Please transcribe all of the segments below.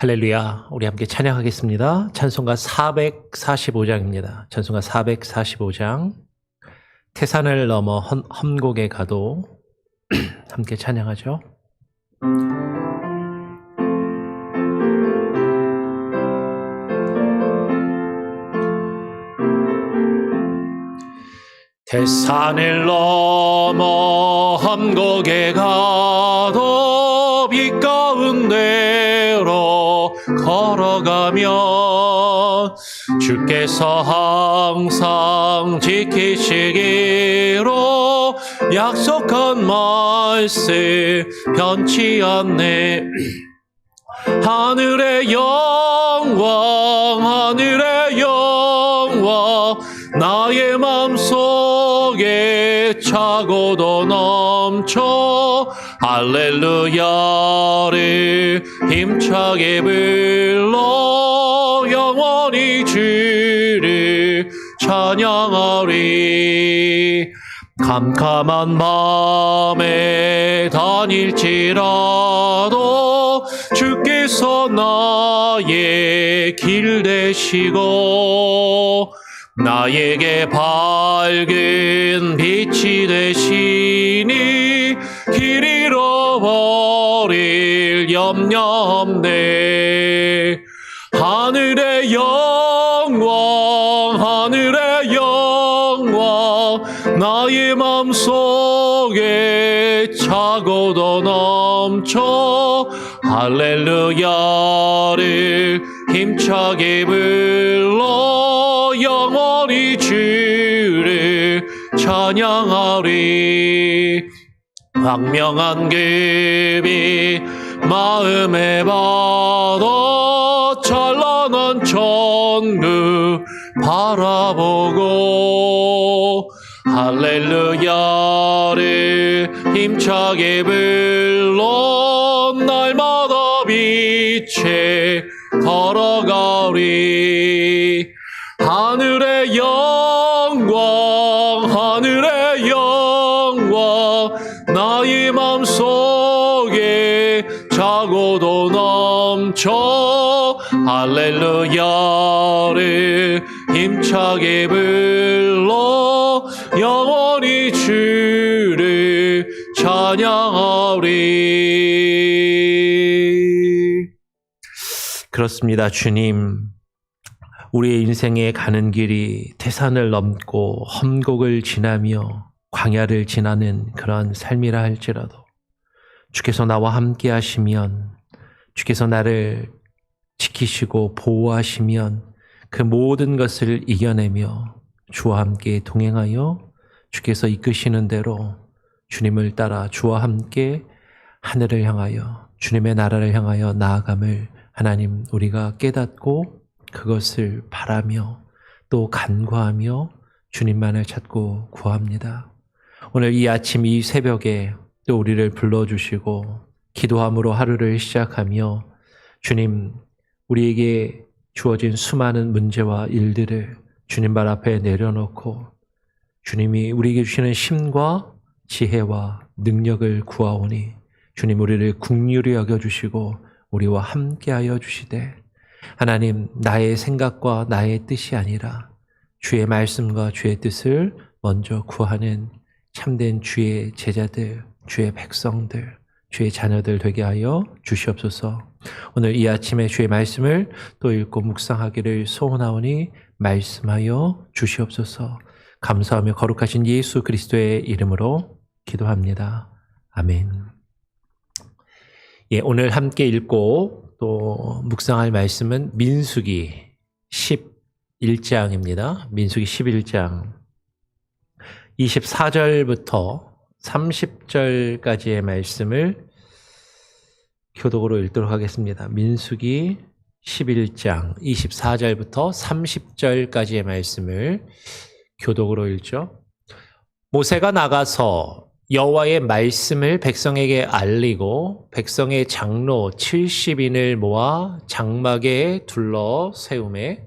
할렐루야. 우리 함께 찬양하겠습니다. 찬송가 445장입니다. 찬송가 445장. 태산을 넘어 험곡에 가도 함께 찬양하죠. 태산을 넘어 험곡에 가도 빛 가운데로 걸어가면 주께서 항상 지키시기로 약속한 말씀 변치 않네. 하늘의 영광 나의 맘속에 차고도 넘쳐 할렐루야를 힘차게 불러 영원히 주를 찬양하리. 캄캄한 밤에 다닐지라도 주께서 나의 길 되시고 나에게 밝은 빛이 되시니 길 잃어버릴 염려 없네. 하늘의 영광 나의 맘속에 차고도 넘쳐 할렐루야를 힘차게 불러 영원히 주를 찬양하리. 광명한 그 빛 마음에 받아 찬란한 천국 바라보고 할렐루야를 힘차게 불러 날마다 빛에 걸어가리. 하늘의 영광 나의 맘속에 차고도 넘쳐 할렐루야를 힘차게 불러 영원히 주를 찬양하리. 그렇습니다. 주님, 우리의 인생에 가는 길이 태산을 넘고 험곡을 지나며 광야를 지나는 그런 삶이라 할지라도 주께서 나와 함께 하시면, 주께서 나를 지키시고 보호하시면 그 모든 것을 이겨내며 주와 함께 동행하여 주께서 이끄시는 대로 주님을 따라 주와 함께 하늘을 향하여 주님의 나라를 향하여 나아감을 하나님 우리가 깨닫고 그것을 바라며 또 간구하며 주님만을 찾고 구합니다. 오늘 이 아침 이 새벽에 또 우리를 불러주시고 기도함으로 하루를 시작하며 주님, 우리에게 주어진 수많은 문제와 일들을 주님 발 앞에 내려놓고 주님이 우리에게 주시는 힘과 지혜와 능력을 구하오니 주님 우리를 긍휼히 여겨주시고 우리와 함께하여 주시되 하나님, 나의 생각과 나의 뜻이 아니라 주의 말씀과 주의 뜻을 먼저 구하는 참된 주의 제자들, 주의 백성들, 주의 자녀들 되게 하여 주시옵소서. 오늘 이 아침에 주의 말씀을 또 읽고 묵상하기를 소원하오니 말씀하여 주시옵소서. 감사하며 거룩하신 예수 그리스도의 이름으로 기도합니다. 아멘. 오늘 함께 읽고 또 묵상할 말씀은 민수기 11장입니다. 민수기 11장 24절부터 30절까지의 말씀을 교독으로 읽도록 하겠습니다. 민수기 11장 24절부터 30절까지의 말씀을 교독으로 읽죠. 모세가 나가서 여호와의 말씀을 백성에게 알리고 백성의 장로 70인을 모아 장막에 둘러 세우매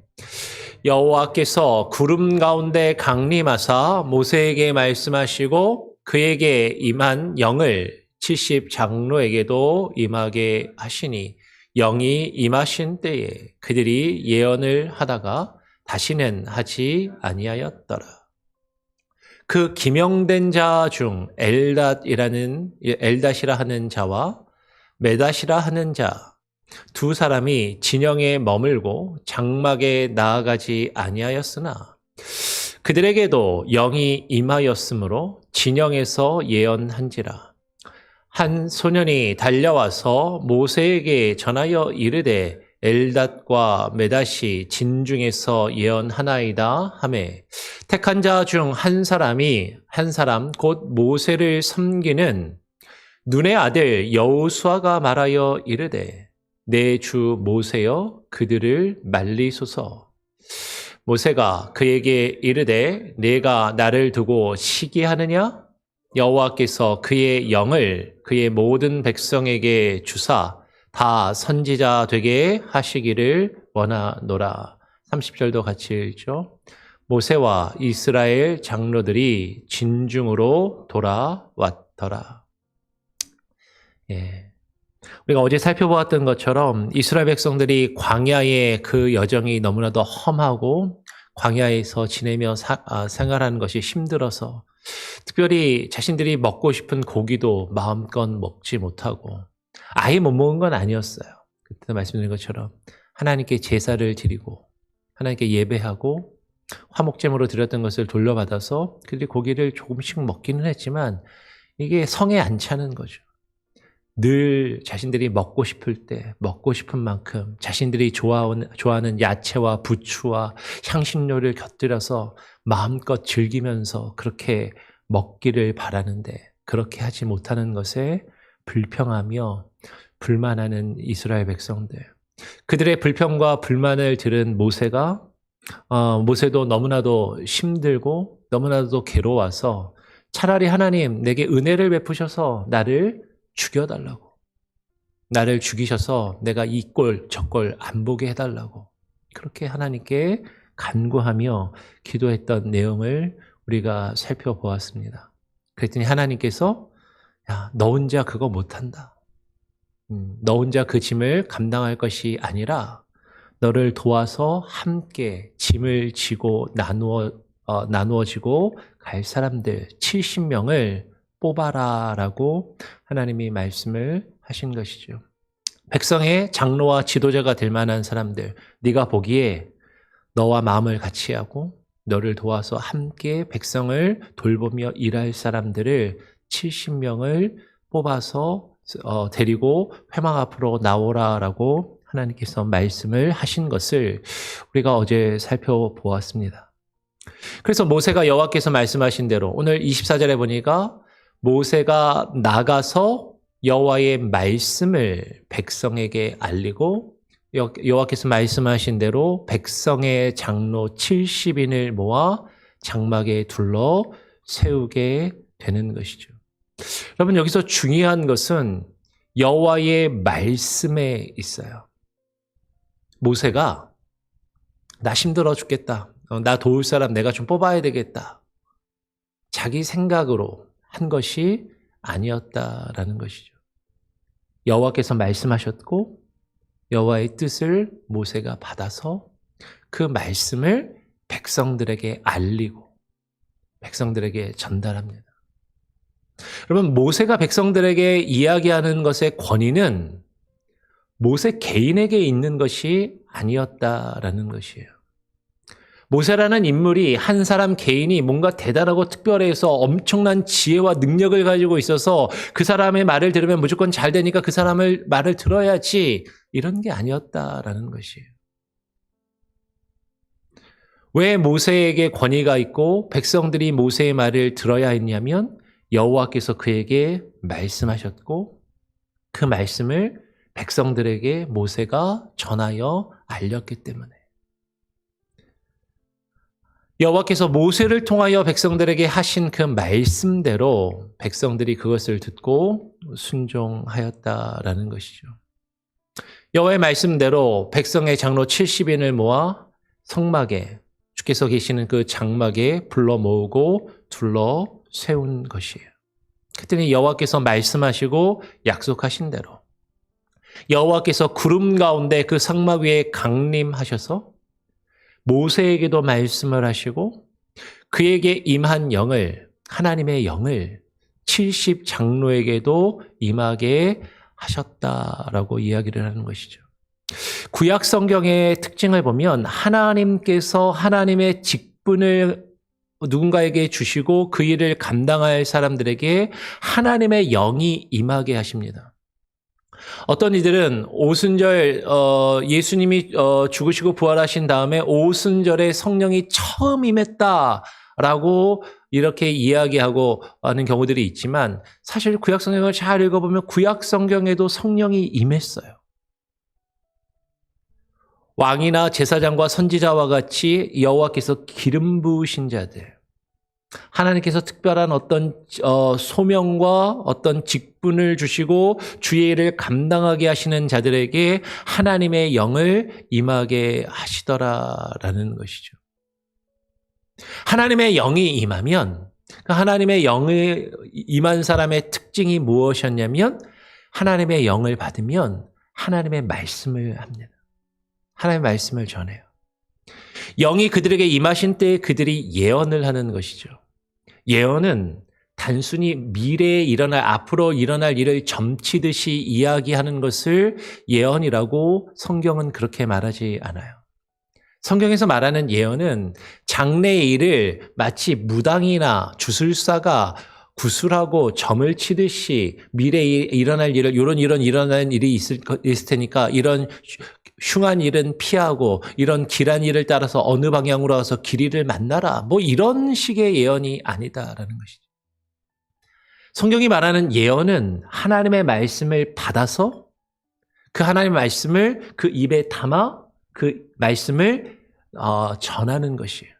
여호와께서 구름 가운데 강림하사 모세에게 말씀하시고 그에게 임한 영을 70 장로에게도 임하게 하시니 영이 임하신 때에 그들이 예언을 하다가 다시는 하지 아니하였더라. 그 기명된 자 중 엘닷이라 하는 자와 메닷이라 하는 자 두 사람이 진영에 머물고 장막에 나아가지 아니하였으나 그들에게도 영이 임하였으므로 진영에서 예언한지라. 한 소년이 달려와서 모세에게 전하여 이르되 엘닷과 메닷이 진중에서 예언하나이다 하매 택한 자 중 한 사람 곧 모세를 섬기는 눈의 아들 여호수아가 말하여 이르되 내 주 모세여 그들을 말리소서. 모세가 그에게 이르되 내가 나를 두고 시기하느냐? 여호와께서 그의 영을 그의 모든 백성에게 주사 다 선지자 되게 하시기를 원하노라. 30절도 같이 읽죠. 모세와 이스라엘 장로들이 진중으로 돌아왔더라. 예. 우리가 어제 살펴보았던 것처럼 이스라엘 백성들이 광야의 그 여정이 너무나도 험하고 광야에서 지내며 생활하는 것이 힘들어서 특별히 자신들이 먹고 싶은 고기도 마음껏 먹지 못하고 아예 못 먹은 건 아니었어요. 그때 말씀드린 것처럼 하나님께 제사를 드리고 하나님께 예배하고 화목제물로 드렸던 것을 돌려받아서 그들이 고기를 조금씩 먹기는 했지만 이게 성에 안 차는 거죠. 늘 자신들이 먹고 싶을 때 먹고 싶은 만큼 자신들이 좋아하는 야채와 부추와 향신료를 곁들여서 마음껏 즐기면서 그렇게 먹기를 바라는데 그렇게 하지 못하는 것에 불평하며 불만하는 이스라엘 백성들. 그들의 불평과 불만을 들은 모세도 너무나도 힘들고 너무나도 괴로워서 차라리 하나님 내게 은혜를 베푸셔서 나를 죽여달라고. 나를 죽이셔서 내가 이 꼴 저 꼴 안 보게 해달라고. 그렇게 하나님께 간구하며 기도했던 내용을 우리가 살펴보았습니다. 그랬더니 하나님께서 야, 너 혼자 그거 못한다. 너 혼자 그 짐을 감당할 것이 아니라 너를 도와서 함께 짐을 지고 나누어지고 갈 사람들 70명을 뽑아라라고 하나님이 말씀을 하신 것이죠. 백성의 장로와 지도자가 될 만한 사람들, 네가 보기에 너와 마음을 같이 하고 너를 도와서 함께 백성을 돌보며 일할 사람들을 70명을 뽑아서 데리고 회막 앞으로 나오라라고 하나님께서 말씀을 하신 것을 우리가 어제 살펴보았습니다. 그래서 모세가 여호와께서 말씀하신 대로 오늘 24절에 보니까 모세가 나가서 여호와의 말씀을 백성에게 알리고 여호와께서 말씀하신 대로 백성의 장로 70인을 모아 장막에 둘러 세우게 되는 것이죠. 여러분 여기서 중요한 것은 여호와의 말씀에 있어요. 모세가 나 힘들어 죽겠다. 나 도울 사람 내가 좀 뽑아야 되겠다. 자기 생각으로 한 것이 아니었다라는 것이죠. 여호와께서 말씀하셨고 여호와의 뜻을 모세가 받아서 그 말씀을 백성들에게 알리고 백성들에게 전달합니다. 여러분 모세가 백성들에게 이야기하는 것의 권위는 모세 개인에게 있는 것이 아니었다라는 것이에요. 모세라는 인물이 한 사람 개인이 뭔가 대단하고 특별해서 엄청난 지혜와 능력을 가지고 있어서 그 사람의 말을 들으면 무조건 잘 되니까 그 사람의 말을 들어야지 이런 게 아니었다라는 것이에요. 왜 모세에게 권위가 있고 백성들이 모세의 말을 들어야 했냐면 여호와께서 그에게 말씀하셨고 그 말씀을 백성들에게 모세가 전하여 알렸기 때문에 여호와께서 모세를 통하여 백성들에게 하신 그 말씀대로 백성들이 그것을 듣고 순종하였다라는 것이죠. 여호와의 말씀대로 백성의 장로 70인을 모아 성막에 주께서 계시는 그 장막에 불러 모으고 둘러 세운 것이에요. 그랬더니 여호와께서 말씀하시고 약속하신 대로 여호와께서 구름 가운데 그 상막 위에 강림하셔서 모세에게도 말씀을 하시고 그에게 임한 영을, 하나님의 영을 70 장로에게도 임하게 하셨다라고 이야기를 하는 것이죠. 구약 성경의 특징을 보면 하나님께서 하나님의 직분을 누군가에게 주시고 그 일을 감당할 사람들에게 하나님의 영이 임하게 하십니다. 어떤 이들은 오순절 예수님이 죽으시고 부활하신 다음에 오순절에 성령이 처음 임했다라고 이렇게 이야기하고 하는 경우들이 있지만 사실 구약 성경을 잘 읽어보면 구약 성경에도 성령이 임했어요. 왕이나 제사장과 선지자와 같이 여호와께서 기름 부으신 자들, 하나님께서 특별한 어떤 소명과 어떤 직분을 주시고 주의 일을 감당하게 하시는 자들에게 하나님의 영을 임하게 하시더라라는 것이죠. 하나님의 영이 임하면 그 하나님의 영이 임한 사람의 특징이 무엇이었냐면 하나님의 영을 받으면 하나님의 말씀을 합니다. 하나님의 말씀을 전해요. 영이 그들에게 임하신 때에 그들이 예언을 하는 것이죠. 예언은 단순히 미래에 일어날, 앞으로 일어날 일을 점치듯이 이야기하는 것을 예언이라고 성경은 그렇게 말하지 않아요. 성경에서 말하는 예언은 장래의 일을 마치 무당이나 주술사가 구술하고 점을 치듯이 미래에 일어날 일을 이런 일어날 일이 있을 테니까 이런 흉한 일은 피하고 이런 길한 일을 따라서 어느 방향으로 가서 길이를 만나라. 뭐 이런 식의 예언이 아니다라는 것이죠. 성경이 말하는 예언은 하나님의 말씀을 받아서 그 하나님의 말씀을 그 입에 담아 그 말씀을 전하는 것이에요.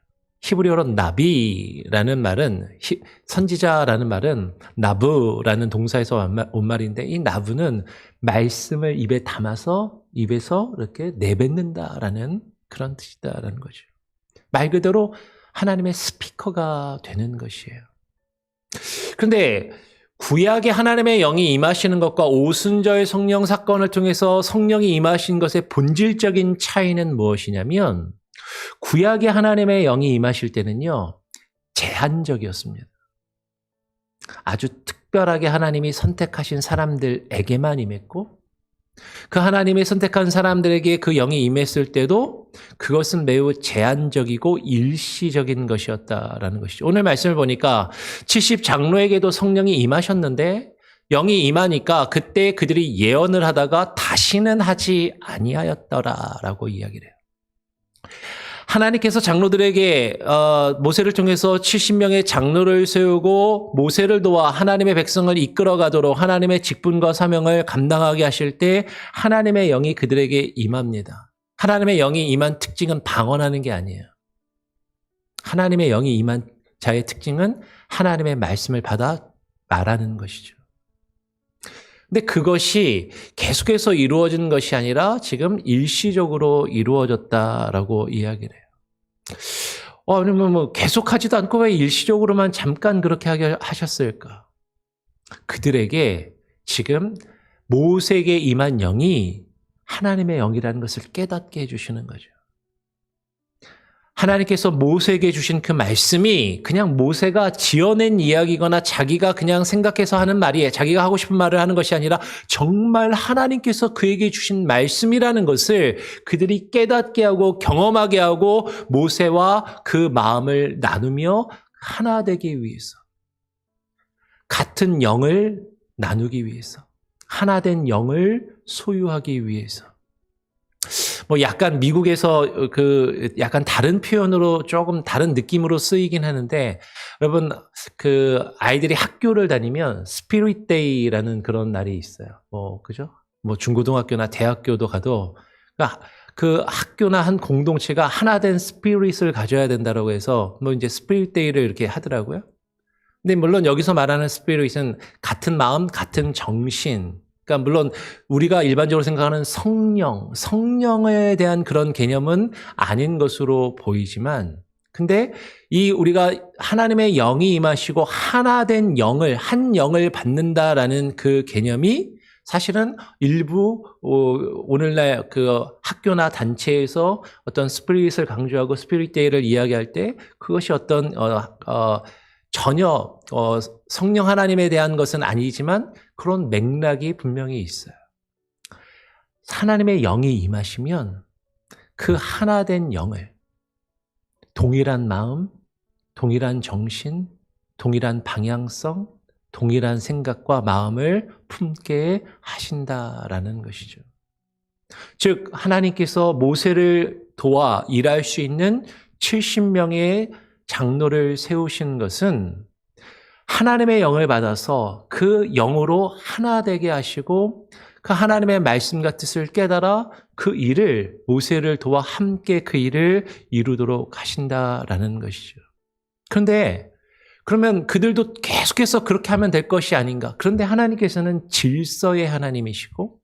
히브리어로 나비라는 말은 선지자라는 말은 나부라는 동사에서 온 말인데 이 나부는 말씀을 입에 담아서 입에서 이렇게 내뱉는다라는 그런 뜻이다라는 거죠. 말 그대로 하나님의 스피커가 되는 것이에요. 그런데 구약에 하나님의 영이 임하시는 것과 오순절 성령 사건을 통해서 성령이 임하신 것의 본질적인 차이는 무엇이냐면 구약에 하나님의 영이 임하실 때는요, 제한적이었습니다. 아주 특별하게 하나님이 선택하신 사람들에게만 임했고 그 하나님이 선택한 사람들에게 그 영이 임했을 때도 그것은 매우 제한적이고 일시적인 것이었다라는 것이죠. 오늘 말씀을 보니까 70 장로에게도 성령이 임하셨는데 영이 임하니까 그때 그들이 예언을 하다가 다시는 하지 아니하였더라라고 이야기를 해요. 하나님께서 장로들에게 모세를 통해서 70명의 장로를 세우고 모세를 도와 하나님의 백성을 이끌어가도록 하나님의 직분과 사명을 감당하게 하실 때 하나님의 영이 그들에게 임합니다. 하나님의 영이 임한 특징은 방언하는 게 아니에요. 하나님의 영이 임한 자의 특징은 하나님의 말씀을 받아 말하는 것이죠. 근데 그것이 계속해서 이루어지는 것이 아니라 지금 일시적으로 이루어졌다라고 이야기를 해요. 아니면 계속하지도 않고 왜 일시적으로만 잠깐 그렇게 하게 하셨을까? 그들에게 지금 모세에게 임한 영이 하나님의 영이라는 것을 깨닫게 해주시는 거죠. 하나님께서 모세에게 주신 그 말씀이 그냥 모세가 지어낸 이야기거나 자기가 그냥 생각해서 하는 말이에요. 자기가 하고 싶은 말을 하는 것이 아니라 정말 하나님께서 그에게 주신 말씀이라는 것을 그들이 깨닫게 하고 경험하게 하고 모세와 그 마음을 나누며 하나 되기 위해서, 같은 영을 나누기 위해서, 하나 된 영을 소유하기 위해서. 약간 미국에서 약간 다른 표현으로 조금 다른 느낌으로 쓰이긴 하는데, 여러분, 아이들이 학교를 다니면 스피릿 데이라는 그런 날이 있어요. 그죠? 중고등학교나 대학교도 가도, 그 학교나 한 공동체가 하나 된 스피릿을 가져야 된다고 해서, 이제 스피릿 데이를 이렇게 하더라고요. 근데 물론 여기서 말하는 스피릿은 같은 마음, 같은 정신, 그러니까 물론 우리가 일반적으로 생각하는 성령에 대한 그런 개념은 아닌 것으로 보이지만, 근데 우리가 하나님의 영이 임하시고 하나 된 영을, 한 영을 받는다라는 그 개념이 사실은 일부 오늘날 그 학교나 단체에서 어떤 스피릿을 강조하고 스피릿 데이를 이야기할 때 그것이 어떤 전혀 성령 하나님에 대한 것은 아니지만 그런 맥락이 분명히 있어요. 하나님의 영이 임하시면 그 하나된 영을 동일한 마음, 동일한 정신, 동일한 방향성, 동일한 생각과 마음을 품게 하신다라는 것이죠. 즉 하나님께서 모세를 도와 일할 수 있는 70명의 장로를 세우신 것은 하나님의 영을 받아서 그 영으로 하나 되게 하시고 그 하나님의 말씀과 뜻을 깨달아 그 일을 모세를 도와 함께 그 일을 이루도록 하신다라는 것이죠. 그런데 그러면 그들도 계속해서 그렇게 하면 될 것이 아닌가? 그런데 하나님께서는 질서의 하나님이시고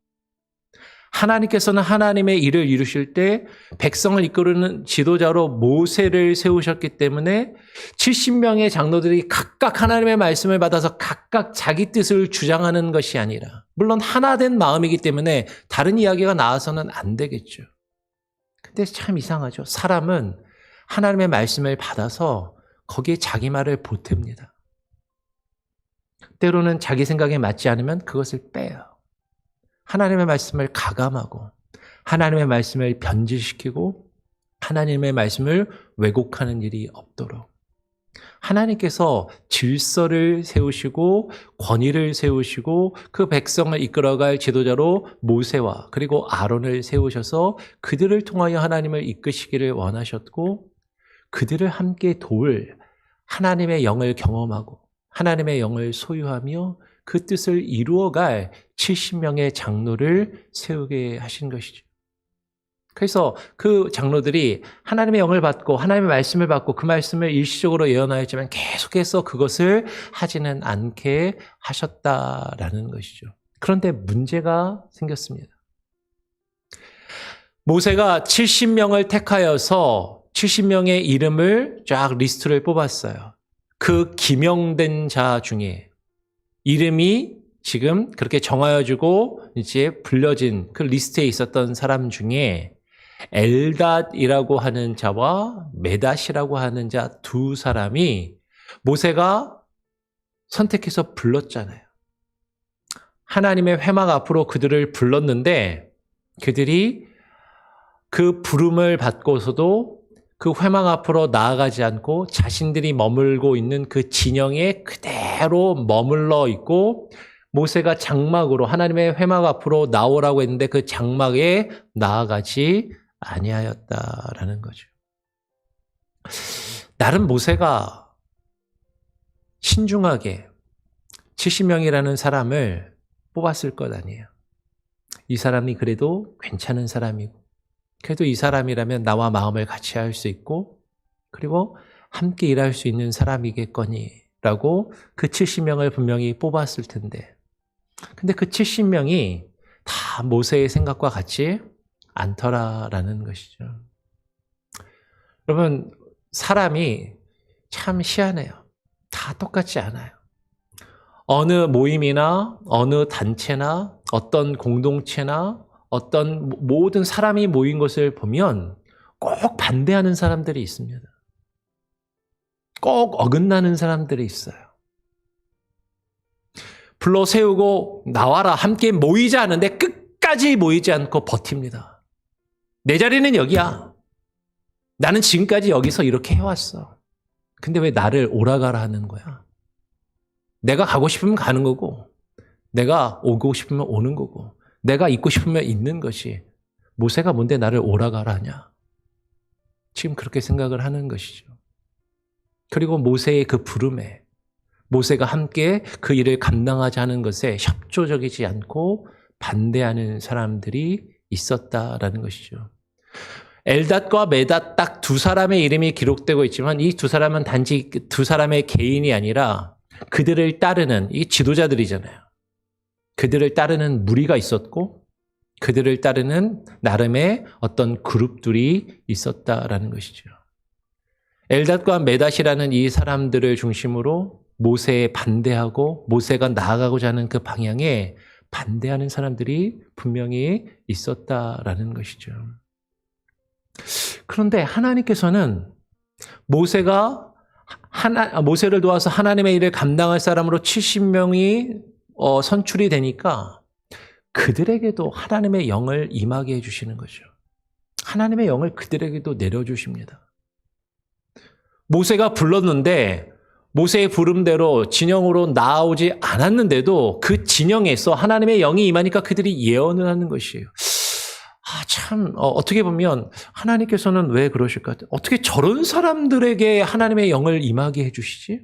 하나님께서는 하나님의 일을 이루실 때 백성을 이끄는 지도자로 모세를 세우셨기 때문에 70명의 장로들이 각각 하나님의 말씀을 받아서 각각 자기 뜻을 주장하는 것이 아니라 물론 하나된 마음이기 때문에 다른 이야기가 나와서는 안 되겠죠. 근데 참 이상하죠. 사람은 하나님의 말씀을 받아서 거기에 자기 말을 보탭니다. 때로는 자기 생각에 맞지 않으면 그것을 빼요. 하나님의 말씀을 가감하고 하나님의 말씀을 변질시키고 하나님의 말씀을 왜곡하는 일이 없도록 하나님께서 질서를 세우시고 권위를 세우시고 그 백성을 이끌어갈 지도자로 모세와 그리고 아론을 세우셔서 그들을 통하여 하나님을 이끄시기를 원하셨고 그들을 함께 도울 하나님의 영을 경험하고 하나님의 영을 소유하며 그 뜻을 이루어갈 70명의 장로를 세우게 하신 것이죠. 그래서 그 장로들이 하나님의 영을 받고 하나님의 말씀을 받고 그 말씀을 일시적으로 예언하였지만 계속해서 그것을 하지는 않게 하셨다라는 것이죠. 그런데 문제가 생겼습니다. 모세가 70명을 택하여서 70명의 이름을 쫙 리스트를 뽑았어요. 그 기명된 자 중에 이름이 지금 그렇게 정하여주고 이제 불려진 그 리스트에 있었던 사람 중에 엘닷이라고 하는 자와 메닷이라고 하는 자 두 사람이 모세가 선택해서 불렀잖아요. 하나님의 회막 앞으로 그들을 불렀는데 그들이 그 부름을 받고서도 그 회막 앞으로 나아가지 않고 자신들이 머물고 있는 그 진영에 그대로 머물러 있고 모세가 장막으로 하나님의 회막 앞으로 나오라고 했는데 그 장막에 나아가지 아니하였다라는 거죠. 나름 모세가 신중하게 70명이라는 사람을 뽑았을 것 아니에요. 이 사람이 그래도 괜찮은 사람이고 그래도 이 사람이라면 나와 마음을 같이 할 수 있고 그리고 함께 일할 수 있는 사람이겠거니라고 그 70명을 분명히 뽑았을 텐데 근데 그 70명이 다 모세의 생각과 같이 않더라라는 것이죠. 여러분 사람이 참 희한해요. 다 똑같지 않아요. 어느 모임이나 어느 단체나 어떤 공동체나 어떤 모든 사람이 모인 것을 보면 꼭 반대하는 사람들이 있습니다. 꼭 어긋나는 사람들이 있어요. 불러 세우고 나와라 함께 모이자 하는데 끝까지 모이지 않고 버팁니다. 내 자리는 여기야. 나는 지금까지 여기서 이렇게 해왔어. 근데 왜 나를 오라가라 하는 거야? 내가 가고 싶으면 가는 거고 내가 오고 싶으면 오는 거고 내가 있고 싶으면 있는 것이 모세가 뭔데 나를 오라가라 하냐? 지금 그렇게 생각을 하는 것이죠. 그리고 모세의 그 부름에 모세가 함께 그 일을 감당하자 하는 것에 협조적이지 않고 반대하는 사람들이 있었다라는 것이죠. 엘닷과 메닷 딱 두 사람의 이름이 기록되고 있지만 이 두 사람은 단지 두 사람의 개인이 아니라 그들을 따르는 이 지도자들이잖아요. 그들을 따르는 무리가 있었고 그들을 따르는 나름의 어떤 그룹들이 있었다라는 것이죠. 엘닷과 메닷이라는 이 사람들을 중심으로 모세에 반대하고 모세가 나아가고자 하는 그 방향에 반대하는 사람들이 분명히 있었다라는 것이죠. 그런데 하나님께서는 모세를 도와서 하나님의 일을 감당할 사람으로 70명이 선출이 되니까 그들에게도 하나님의 영을 임하게 해주시는 거죠. 하나님의 영을 그들에게도 내려주십니다. 모세가 불렀는데 모세의 부름대로 진영으로 나오지 않았는데도 그 진영에서 하나님의 영이 임하니까 그들이 예언을 하는 것이에요. 어떻게 보면 하나님께서는 왜 그러실까? 어떻게 저런 사람들에게 하나님의 영을 임하게 해주시지?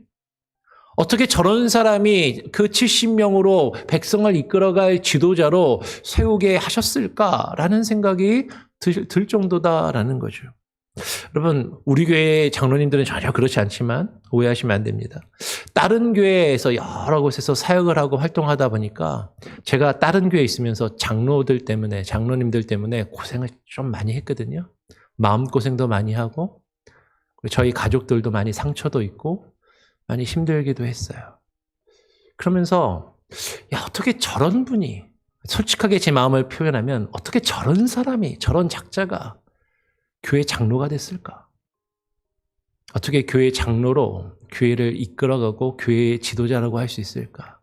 어떻게 저런 사람이 그 70명으로 백성을 이끌어갈 지도자로 세우게 하셨을까라는 생각이 들 정도다라는 거죠. 여러분, 우리 교회 장로님들은 전혀 그렇지 않지만 오해하시면 안 됩니다. 다른 교회에서 여러 곳에서 사역을 하고 활동하다 보니까 제가 다른 교회에 있으면서 장로님들 때문에 고생을 좀 많이 했거든요. 마음고생도 많이 하고 저희 가족들도 많이 상처도 있고 많이 힘들기도 했어요. 그러면서 어떻게 저런 분이, 솔직하게 제 마음을 표현하면 어떻게 저런 사람이, 저런 작자가 교회 장로가 됐을까? 어떻게 교회 장로로 교회를 이끌어가고 교회의 지도자라고 할 수 있을까?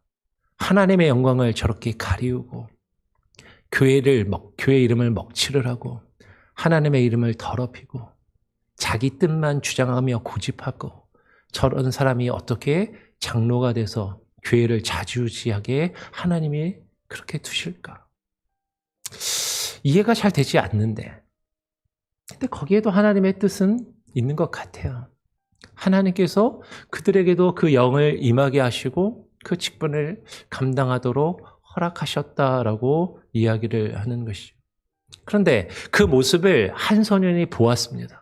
하나님의 영광을 저렇게 가리우고 교회 이름을 먹칠을 하고 하나님의 이름을 더럽히고 자기 뜻만 주장하며 고집하고 저런 사람이 어떻게 장로가 돼서 교회를 자주지하게 하나님이 그렇게 두실까? 이해가 잘 되지 않는데 근데 거기에도 하나님의 뜻은 있는 것 같아요. 하나님께서 그들에게도 그 영을 임하게 하시고 그 직분을 감당하도록 허락하셨다라고 이야기를 하는 것이죠. 그런데 그 모습을 한 소년이 보았습니다.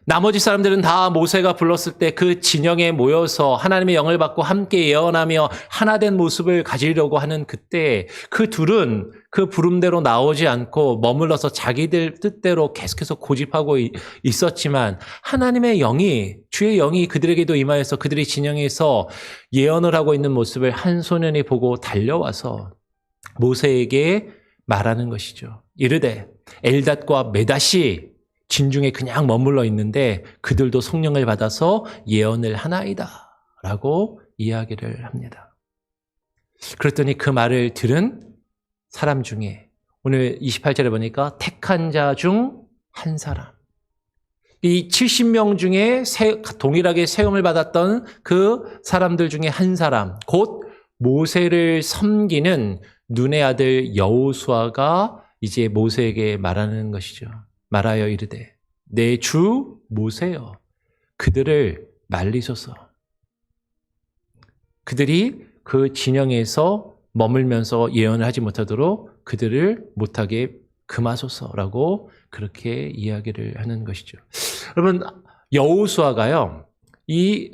나머지 사람들은 다 모세가 불렀을 때 그 진영에 모여서 하나님의 영을 받고 함께 예언하며 하나된 모습을 가지려고 하는 그때 그 둘은 그 부름대로 나오지 않고 머물러서 자기들 뜻대로 계속해서 고집하고 있었지만 하나님의 영이, 주의 영이 그들에게도 임하여서 그들이 진영에서 예언을 하고 있는 모습을 한 소년이 보고 달려와서 모세에게 말하는 것이죠. 이르되 엘닷과 메닷이 진중에 그냥 머물러 있는데 그들도 성령을 받아서 예언을 하나이다 라고 이야기를 합니다. 그랬더니 그 말을 들은 사람 중에 오늘 28절에 보니까 택한 자 중 한 사람, 이 70명 중에 동일하게 세움을 받았던 그 사람들 중에 한 사람, 곧 모세를 섬기는 눈의 아들 여호수아가 이제 모세에게 말하는 것이죠. 말하여 이르되 내 주 모세여 그들을 말리소서. 그들이 그 진영에서 머물면서 예언을 하지 못하도록 그들을 못하게 금하소서라고 그렇게 이야기를 하는 것이죠. 여러분, 여호수아가요, 이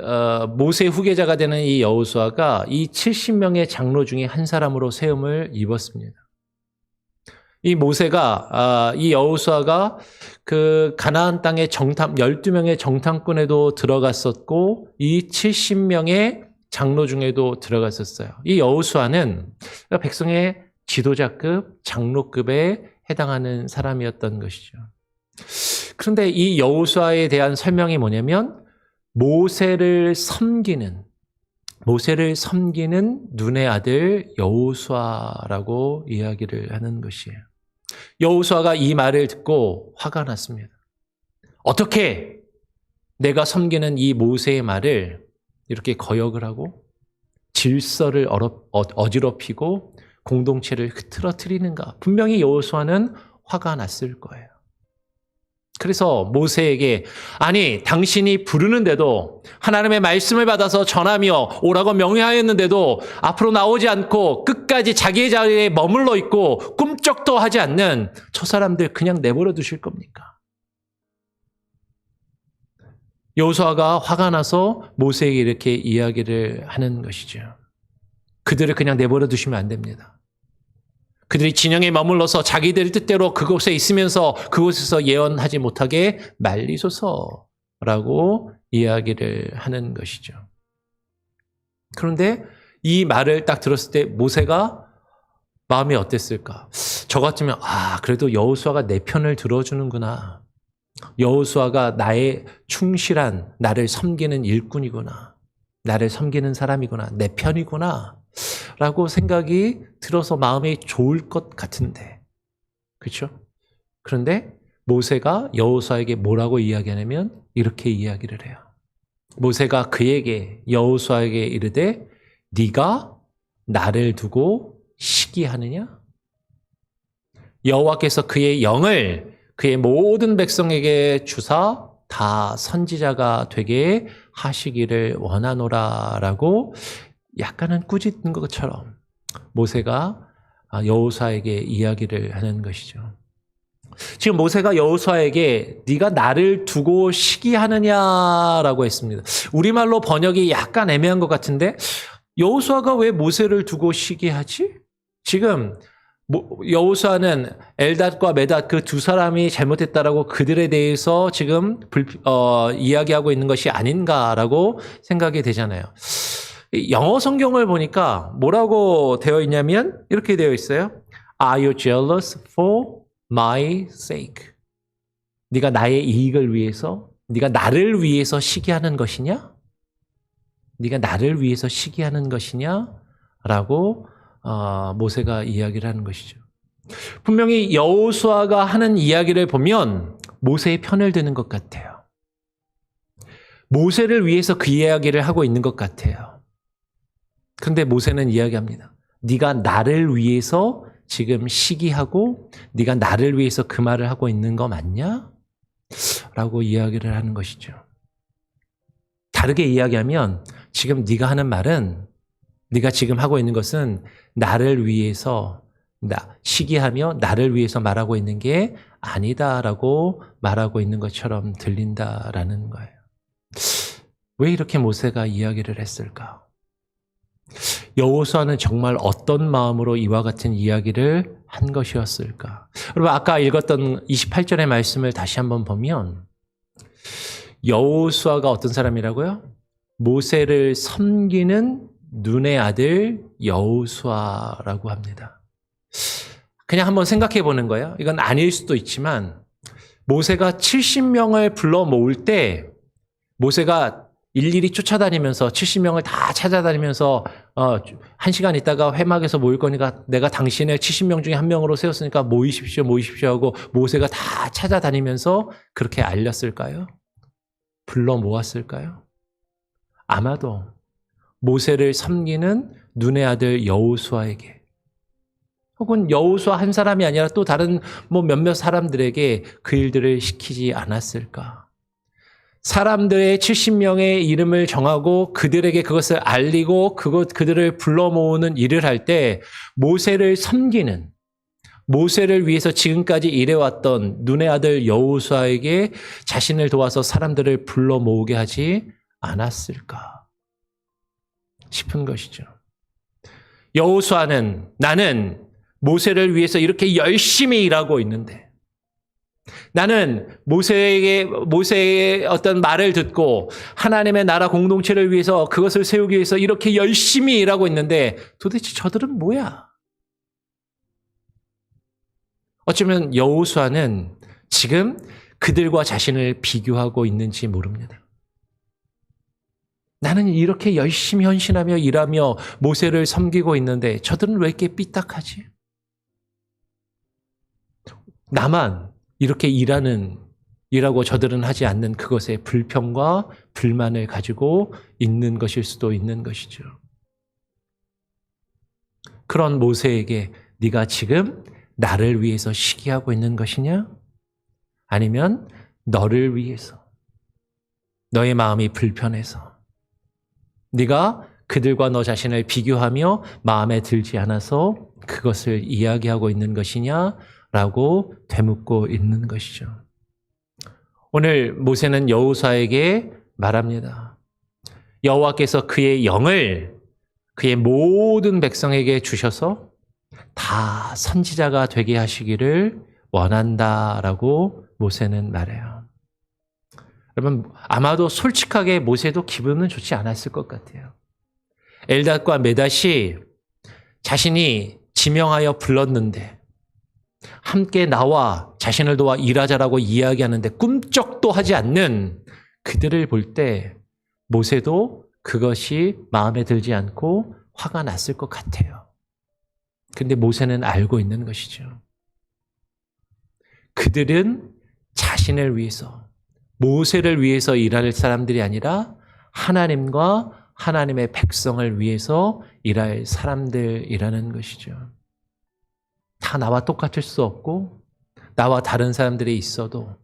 모세 후계자가 되는 이 여호수아가 이 70명의 장로 중에 한 사람으로 세움을 입었습니다. 이 모세가, 이 여호수아가 그 가나안 땅의 12명의 정탐꾼에도 들어갔었고, 이 70명의 장로 중에도 들어갔었어요. 이 여호수아는 백성의 지도자급, 장로급에 해당하는 사람이었던 것이죠. 그런데 이 여호수아에 대한 설명이 뭐냐면, 모세를 섬기는 눈의 아들 여호수아라고 이야기를 하는 것이에요. 여호수아가 이 말을 듣고 화가 났습니다. 어떻게 내가 섬기는 이 모세의 말을 이렇게 거역을 하고 질서를 어지럽히고 공동체를 흐트러뜨리는가? 분명히 여호수아는 화가 났을 거예요. 그래서 모세에게 아니 당신이 부르는데도 하나님의 말씀을 받아서 전하며 오라고 명령하였는데도 앞으로 나오지 않고 끝까지 자기의 자리에 머물러 있고 꿈쩍도 하지 않는 저 사람들 그냥 내버려 두실 겁니까? 여호수아가 화가 나서 모세에게 이렇게 이야기를 하는 것이죠. 그들을 그냥 내버려 두시면 안 됩니다. 그들이 진영에 머물러서 자기들 뜻대로 그곳에 있으면서 그곳에서 예언하지 못하게 말리소서라고 이야기를 하는 것이죠. 그런데 이 말을 딱 들었을 때 모세가 마음이 어땠을까? 저 같으면 그래도 여호수아가 내 편을 들어주는구나. 여호수아가 나의 충실한 나를 섬기는 일꾼이구나. 나를 섬기는 사람이구나. 내 편이구나. 라고 생각이 들어서 마음이 좋을 것 같은데. 그렇죠? 그런데 모세가 여호수아에게 뭐라고 이야기하냐면 이렇게 이야기를 해요. 모세가 그에게 여호수아에게 이르되 네가 나를 두고 시기하느냐? 여호와께서 그의 영을 그의 모든 백성에게 주사 다 선지자가 되게 하시기를 원하노라라고 약간은 꾸짖는 것처럼 모세가 여호수아에게 이야기를 하는 것이죠. 지금 모세가 여호수아에게 네가 나를 두고 시기하느냐라고 했습니다. 우리말로 번역이 약간 애매한 것 같은데 여호수아가 왜 모세를 두고 시기하지? 지금 여호수아는 엘닷과 메닷 그 두 사람이 잘못했다라고 그들에 대해서 지금 이야기하고 있는 것이 아닌가라고 생각이 되잖아요. 영어 성경을 보니까 뭐라고 되어 있냐면 이렇게 되어 있어요. Are you jealous for my sake? 네가 나의 이익을 위해서, 네가 나를 위해서 시기하는 것이냐? 네가 나를 위해서 시기하는 것이냐? 라고 모세가 이야기를 하는 것이죠. 분명히 여호수아가 하는 이야기를 보면 모세의 편을 드는 것 같아요. 모세를 위해서 그 이야기를 하고 있는 것 같아요. 그런데 모세는 이야기합니다. 네가 나를 위해서 지금 시기하고 네가 나를 위해서 그 말을 하고 있는 거 맞냐? 라고 이야기를 하는 것이죠. 다르게 이야기하면 지금 네가 하는 말은 네가 지금 하고 있는 것은 나를 위해서 시기하며 나를 위해서 말하고 있는 게 아니다라고 말하고 있는 것처럼 들린다라는 거예요. 왜 이렇게 모세가 이야기를 했을까? 여호수아는 정말 어떤 마음으로 이와 같은 이야기를 한 것이었을까? 여러분 아까 읽었던 28절의 말씀을 다시 한번 보면 여호수아가 어떤 사람이라고요? 모세를 섬기는 눈의 아들 여호수아라고 합니다. 그냥 한번 생각해 보는 거예요. 이건 아닐 수도 있지만 모세가 70명을 불러 모을 때 모세가 일일이 쫓아다니면서 70명을 다 찾아다니면서 1시간 있다가 회막에서 모일 거니까 내가 당신을 70명 중에 한 명으로 세웠으니까 모이십시오 하고 모세가 다 찾아다니면서 그렇게 알렸을까요? 불러 모았을까요? 아마도 모세를 섬기는 눈의 아들 여호수아에게 혹은 여호수아 한 사람이 아니라 또 다른 몇몇 사람들에게 그 일들을 시키지 않았을까? 사람들의 70명의 이름을 정하고 그들에게 그것을 알리고 그들을 불러 모으는 일을 할 때 모세를 섬기는 모세를 위해서 지금까지 일해왔던 눈의 아들 여호수아에게 자신을 도와서 사람들을 불러 모으게 하지 않았을까 싶은 것이죠. 여호수아는 나는 모세를 위해서 이렇게 열심히 일하고 있는데 나는 모세의 어떤 말을 듣고 하나님의 나라 공동체를 위해서 그것을 세우기 위해서 이렇게 열심히 일하고 있는데 도대체 저들은 뭐야? 어쩌면 여호수아는 지금 그들과 자신을 비교하고 있는지 모릅니다. 나는 이렇게 열심히 헌신하며 일하며 모세를 섬기고 있는데 저들은 왜 이렇게 삐딱하지? 나만 이렇게 일하고 저들은 하지 않는 그것에 불평과 불만을 가지고 있는 것일 수도 있는 것이죠. 그런 모세에게 네가 지금 나를 위해서 시기하고 있는 것이냐? 아니면 너를 위해서 너의 마음이 불편해서 네가 그들과 너 자신을 비교하며 마음에 들지 않아서 그것을 이야기하고 있는 것이냐? 라고 되묻고 있는 것이죠. 오늘 모세는 여호수아에게 말합니다. 여호와께서 그의 영을 그의 모든 백성에게 주셔서 다 선지자가 되게 하시기를 원한다라고 모세는 말해요. 여러분 아마도 솔직하게 모세도 기분은 좋지 않았을 것 같아요. 엘닷과 메닷이 자신이 지명하여 불렀는데 함께 나와 자신을 도와 일하자라고 이야기하는데 꿈쩍도 하지 않는 그들을 볼 때 모세도 그것이 마음에 들지 않고 화가 났을 것 같아요. 근데 모세는 알고 있는 것이죠. 그들은 자신을 위해서, 모세를 위해서 일할 사람들이 아니라 하나님과 하나님의 백성을 위해서 일할 사람들이라는 것이죠. 다 나와 똑같을 수 없고 나와 다른 사람들이 있어도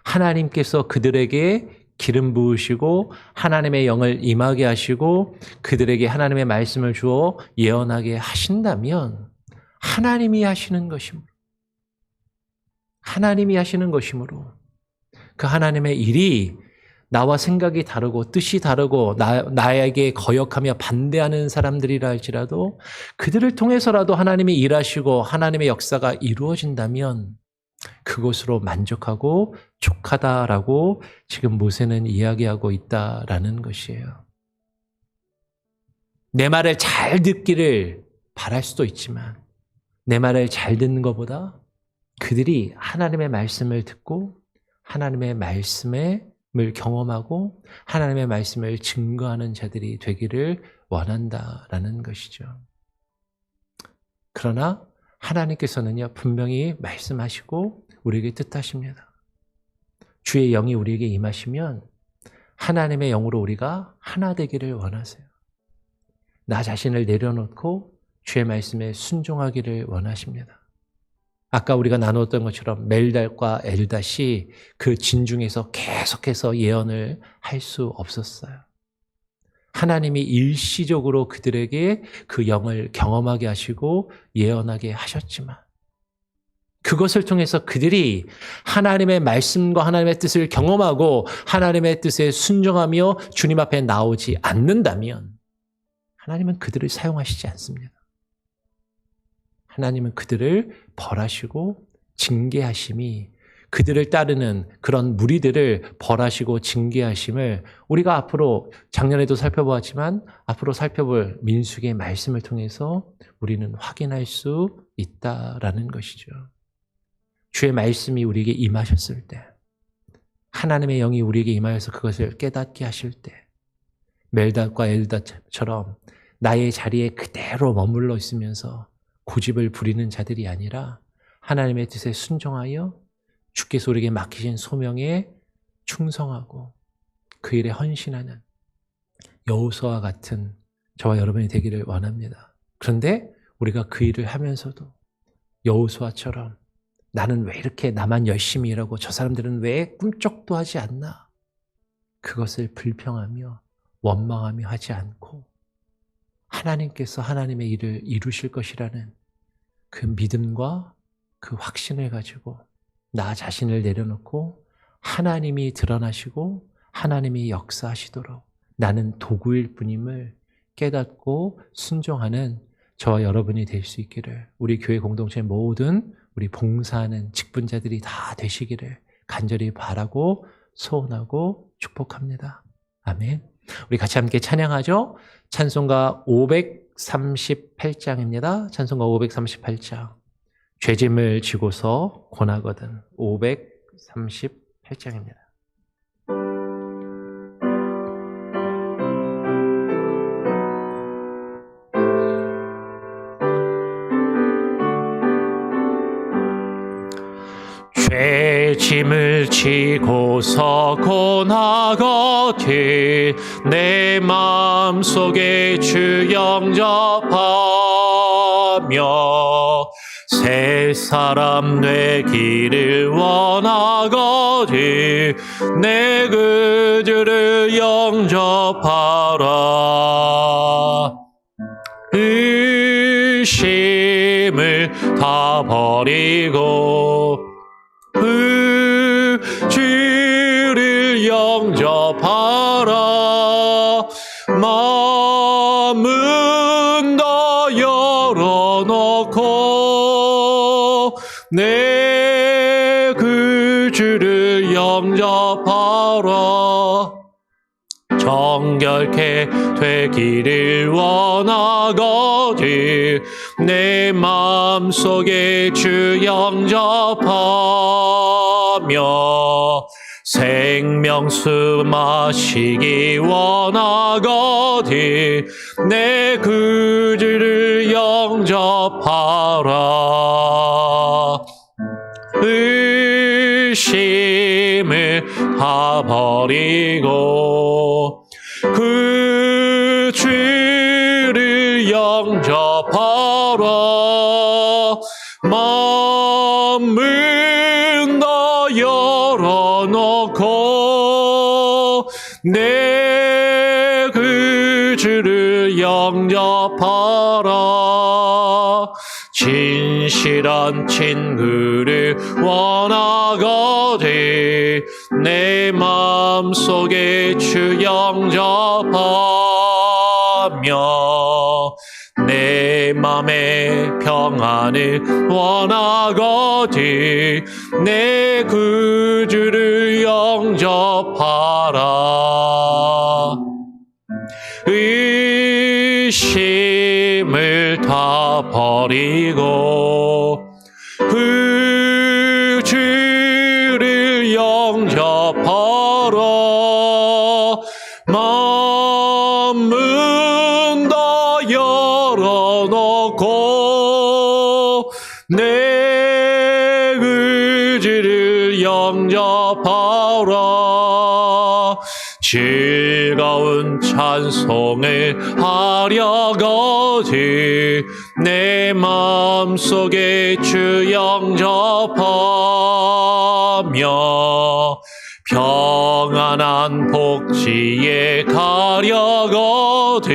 하나님께서 그들에게 기름 부으시고 하나님의 영을 임하게 하시고 그들에게 하나님의 말씀을 주어 예언하게 하신다면 하나님이 하시는 것이므로 그 하나님의 일이 나와 생각이 다르고 뜻이 다르고 나에게 거역하며 반대하는 사람들이라 할지라도 그들을 통해서라도 하나님이 일하시고 하나님의 역사가 이루어진다면 그것으로 만족하고 족하다라고 지금 모세는 이야기하고 있다라는 것이에요. 내 말을 잘 듣기를 바랄 수도 있지만 내 말을 잘 듣는 것보다 그들이 하나님의 말씀을 듣고 하나님의 말씀을 경험하고 하나님의 말씀을 증거하는 자들이 되기를 원한다라는 것이죠. 그러나 하나님께서는요, 분명히 말씀하시고 우리에게 뜻하십니다. 주의 영이 우리에게 임하시면 하나님의 영으로 우리가 하나 되기를 원하세요. 나 자신을 내려놓고 주의 말씀에 순종하기를 원하십니다. 아까 우리가 나누었던 것처럼 멜달과 엘닷이 그 진중에서 계속해서 예언을 할 수 없었어요. 하나님이 일시적으로 그들에게 그 영을 경험하게 하시고 예언하게 하셨지만 그것을 통해서 그들이 하나님의 말씀과 하나님의 뜻을 경험하고 하나님의 뜻에 순종하며 주님 앞에 나오지 않는다면 하나님은 그들을 사용하시지 않습니다. 하나님은 그들을 벌하시고 징계하심이 그들을 따르는 그런 무리들을 벌하시고 징계하심을 우리가 앞으로 작년에도 살펴보았지만 앞으로 살펴볼 민수기의 말씀을 통해서 우리는 확인할 수 있다라는 것이죠. 주의 말씀이 우리에게 임하셨을 때 하나님의 영이 우리에게 임하여서 그것을 깨닫게 하실 때 멜닷과 엘닷처럼 나의 자리에 그대로 머물러 있으면서 고집을 부리는 자들이 아니라 하나님의 뜻에 순종하여 주께서 우리에게 맡기신 소명에 충성하고 그 일에 헌신하는 여호수아와 같은 저와 여러분이 되기를 원합니다. 그런데 우리가 그 일을 하면서도 여호수아처럼 나는 왜 이렇게 나만 열심히 일하고 저 사람들은 왜 꿈쩍도 하지 않나? 그것을 불평하며 원망하며 하지 않고 하나님께서 하나님의 일을 이루실 것이라는 그 믿음과 그 확신을 가지고 나 자신을 내려놓고 하나님이 드러나시고 하나님이 역사하시도록 나는 도구일 뿐임을 깨닫고 순종하는 저와 여러분이 될 수 있기를 우리 교회 공동체 모든 우리 봉사하는 직분자들이 다 되시기를 간절히 바라고 소원하고 축복합니다. 아멘. 우리 같이 함께 찬양하죠. 찬송가 538장입니다. 찬송가 538장. 죄짐을 지고서 권하거든. 538장입니다. 죄짐을 지고서 권하거든 내 마음속에 주 영접하며 새 사람 되기를 원하거든 내 그 주를 영접하라. 의심을 다 버리고 그 주를 영접하라. 마음은 다 열어놓고 내 그 주를 영접하라. 정결 정결케 되기를 원하거든 내 마음속에 주 영접하며 생명수 마시기 원하거든 내 구주를 영접하라. 의심을 다 버리고 그 주를 영접하라. 마음은 다 열어놓고 내 그 주를 영접하라. 진실한 친구를 원하거든 내 마음속에 주 영접하며 내 맘의 평안을 원하거든 내 구주를 영접하라. 의심을 다 버리고 그 주를 영접하라. 마음은 다 열어놓고 내 구주를 영접하라. 즐거운 찬송을 하려거든 내 마음속에 주 영접하며 평안한 복지에 가려거든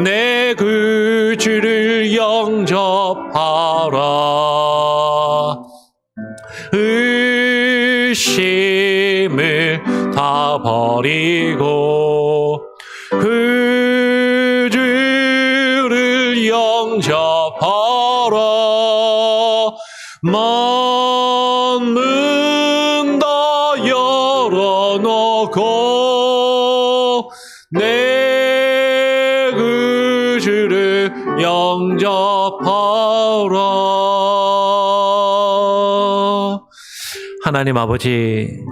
내 구주를 영접하라. 의심을 다 버리고 그 주를 영접하라. 마음은 다 열어놓고 내 그 주를 영접하라. 하나님 아버지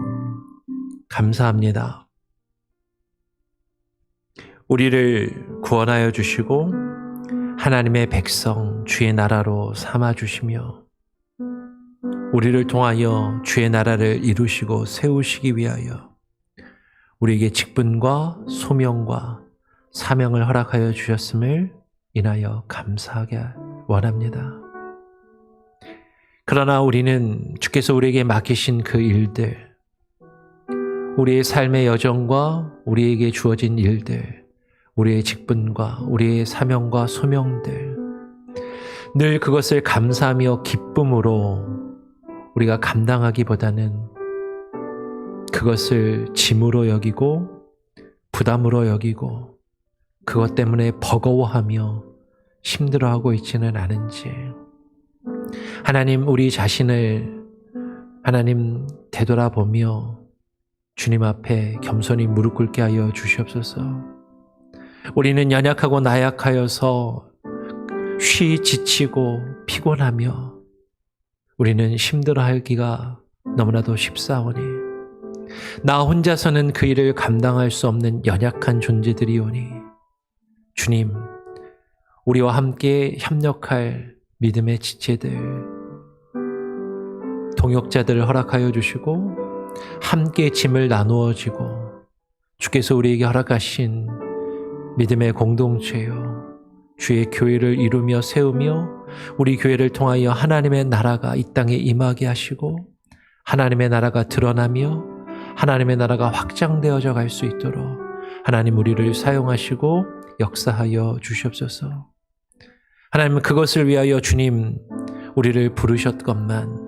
감사합니다. 우리를 구원하여 주시고 하나님의 백성 주의 나라로 삼아 주시며 우리를 통하여 주의 나라를 이루시고 세우시기 위하여 우리에게 직분과 소명과 사명을 허락하여 주셨음을 인하여 감사하게 원합니다. 그러나 우리는 주께서 우리에게 맡기신 그 일들, 우리의 삶의 여정과 우리에게 주어진 일들, 우리의 직분과 우리의 사명과 소명들, 늘 그것을 감사하며 기쁨으로 우리가 감당하기보다는 그것을 짐으로 여기고 부담으로 여기고 그것 때문에 버거워하며 힘들어하고 있지는 않은지, 하나님 우리 자신을 하나님 되돌아보며 주님 앞에 겸손히 무릎 꿇게 하여 주시옵소서. 우리는 연약하고 나약하여서 쉬 지치고 피곤하며 우리는 힘들어하기가 너무나도 쉽사오니 나 혼자서는 그 일을 감당할 수 없는 연약한 존재들이오니 주님, 우리와 함께 협력할 믿음의 지체들, 동역자들을 허락하여 주시고 함께 짐을 나누어 지고 주께서 우리에게 허락하신 믿음의 공동체요 주의 교회를 이루며 세우며 우리 교회를 통하여 하나님의 나라가 이 땅에 임하게 하시고 하나님의 나라가 드러나며 하나님의 나라가 확장되어져 갈 수 있도록 하나님 우리를 사용하시고 역사하여 주시옵소서. 하나님 그것을 위하여 주님 우리를 부르셨건만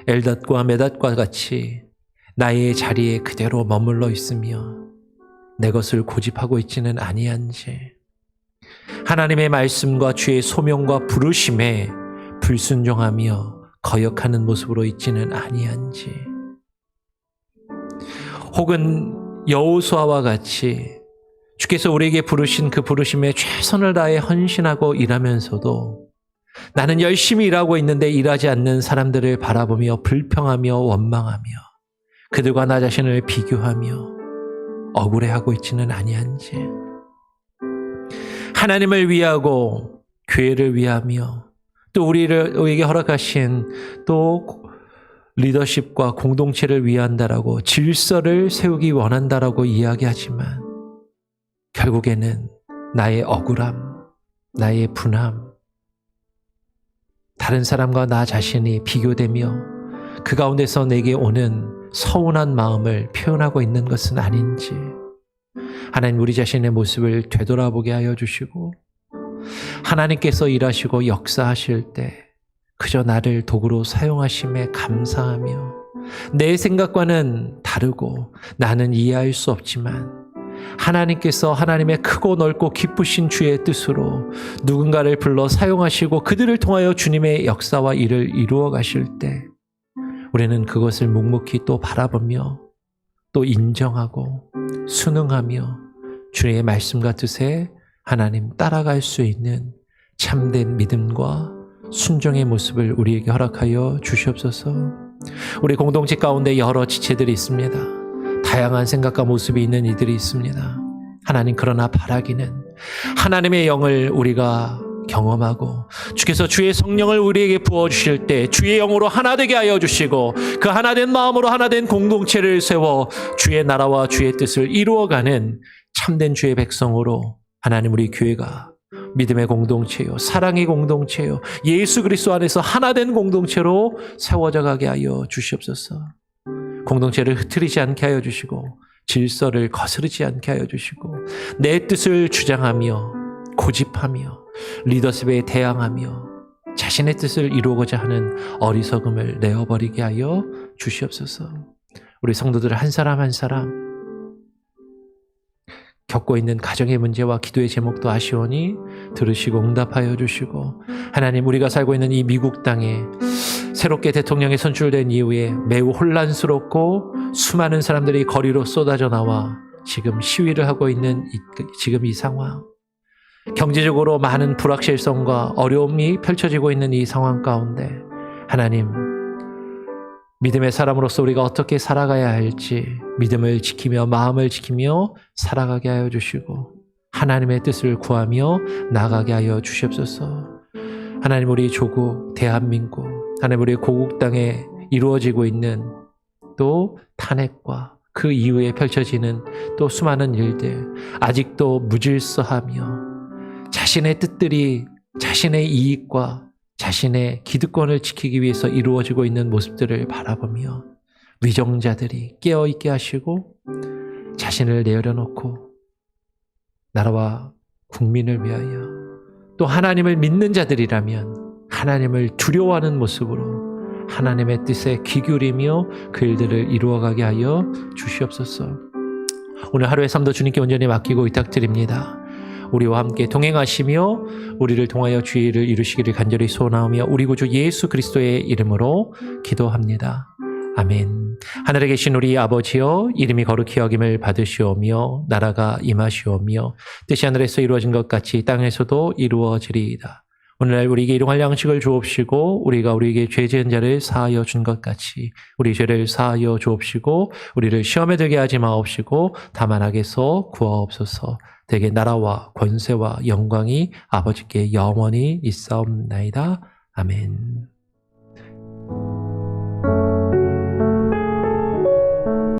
엘닷과 메닷과 같이 나의 자리에 그대로 머물러 있으며 내 것을 고집하고 있지는 아니한지, 하나님의 말씀과 주의 소명과 부르심에 불순종하며 거역하는 모습으로 있지는 아니한지, 혹은 여호수아와 같이 주께서 우리에게 부르신 그 부르심에 최선을 다해 헌신하고 일하면서도 나는 열심히 일하고 있는데 일하지 않는 사람들을 바라보며 불평하며 원망하며 그들과 나 자신을 비교하며 억울해하고 있지는 아니한지, 하나님을 위하고 교회를 위하며 또 우리에게 허락하신 또 리더십과 공동체를 위한다라고 질서를 세우기 원한다라고 이야기하지만 결국에는 나의 억울함, 나의 분함, 다른 사람과 나 자신이 비교되며 그 가운데서 내게 오는 서운한 마음을 표현하고 있는 것은 아닌지 하나님 우리 자신의 모습을 되돌아보게 하여 주시고 하나님께서 일하시고 역사하실 때 그저 나를 도구로 사용하심에 감사하며 내 생각과는 다르고 나는 이해할 수 없지만 하나님께서 하나님의 크고 넓고 기쁘신 주의 뜻으로 누군가를 불러 사용하시고 그들을 통하여 주님의 역사와 일을 이루어 가실 때 우리는 그것을 묵묵히 또 바라보며 또 인정하고 순응하며 주의 말씀과 뜻에 하나님 따라갈 수 있는 참된 믿음과 순종의 모습을 우리에게 허락하여 주시옵소서. 우리 공동체 가운데 여러 지체들이 있습니다. 다양한 생각과 모습이 있는 이들이 있습니다. 하나님, 그러나 바라기는 하나님의 영을 우리가 경험하고 주께서 주의 성령을 우리에게 부어주실 때 주의 영으로 하나 되게 하여 주시고 그 하나된 마음으로 하나된 공동체를 세워 주의 나라와 주의 뜻을 이루어가는 참된 주의 백성으로 하나님 우리 교회가 믿음의 공동체요, 사랑의 공동체요, 예수 그리스도 안에서 하나된 공동체로 세워져 가게 하여 주시옵소서. 공동체를 흐트리지 않게 하여 주시고 질서를 거스르지 않게 하여 주시고 내 뜻을 주장하며 고집하며 리더십에 대항하며 자신의 뜻을 이루고자 하는 어리석음을 내어버리게 하여 주시옵소서. 우리 성도들 한 사람 한 사람 겪고 있는 가정의 문제와 기도의 제목도 아시오니 들으시고 응답하여 주시고 하나님, 우리가 살고 있는 이 미국 땅에 새롭게 대통령이 선출된 이후에 매우 혼란스럽고 수많은 사람들이 거리로 쏟아져 나와 지금 시위를 하고 있는 지금 이 상황, 경제적으로 많은 불확실성과 어려움이 펼쳐지고 있는 이 상황 가운데 하나님, 믿음의 사람으로서 우리가 어떻게 살아가야 할지 믿음을 지키며 마음을 지키며 살아가게 하여 주시고 하나님의 뜻을 구하며 나아가게 하여 주시옵소서. 하나님, 우리 조국 대한민국, 하나님 우리 고국 땅에 이루어지고 있는 또 탄핵과 그 이후에 펼쳐지는 또 수많은 일들, 아직도 무질서하며 자신의 뜻들이 자신의 이익과 자신의 기득권을 지키기 위해서 이루어지고 있는 모습들을 바라보며 위정자들이 깨어있게 하시고 자신을 내려놓고 나라와 국민을 위하여 또 하나님을 믿는 자들이라면 하나님을 두려워하는 모습으로 하나님의 뜻에 귀 기울이며 그 일들을 이루어가게 하여 주시옵소서. 오늘 하루의 삶도 주님께 온전히 맡기고 위탁드립니다. 우리와 함께 동행하시며 우리를 통하여 주의 일을 이루시기를 간절히 소원하오며 우리 구주 예수 그리스도의 이름으로 기도합니다. 아멘. 하늘에 계신 우리 아버지여, 이름이 거룩히 여김을 받으시오며 나라가 임하시오며 뜻이 하늘에서 이루어진 것 같이 땅에서도 이루어지리이다. 오늘날 우리에게 일용할 양식을 주옵시고 우리가 우리에게 죄 지은 자를 사하여 준 것 같이 우리 죄를 사하여 주옵시고 우리를 시험에 들게 하지 마옵시고 다만 악에서 구하옵소서. 대개 나라와 권세와 영광이 아버지께 영원히 있사옵나이다. 아멘.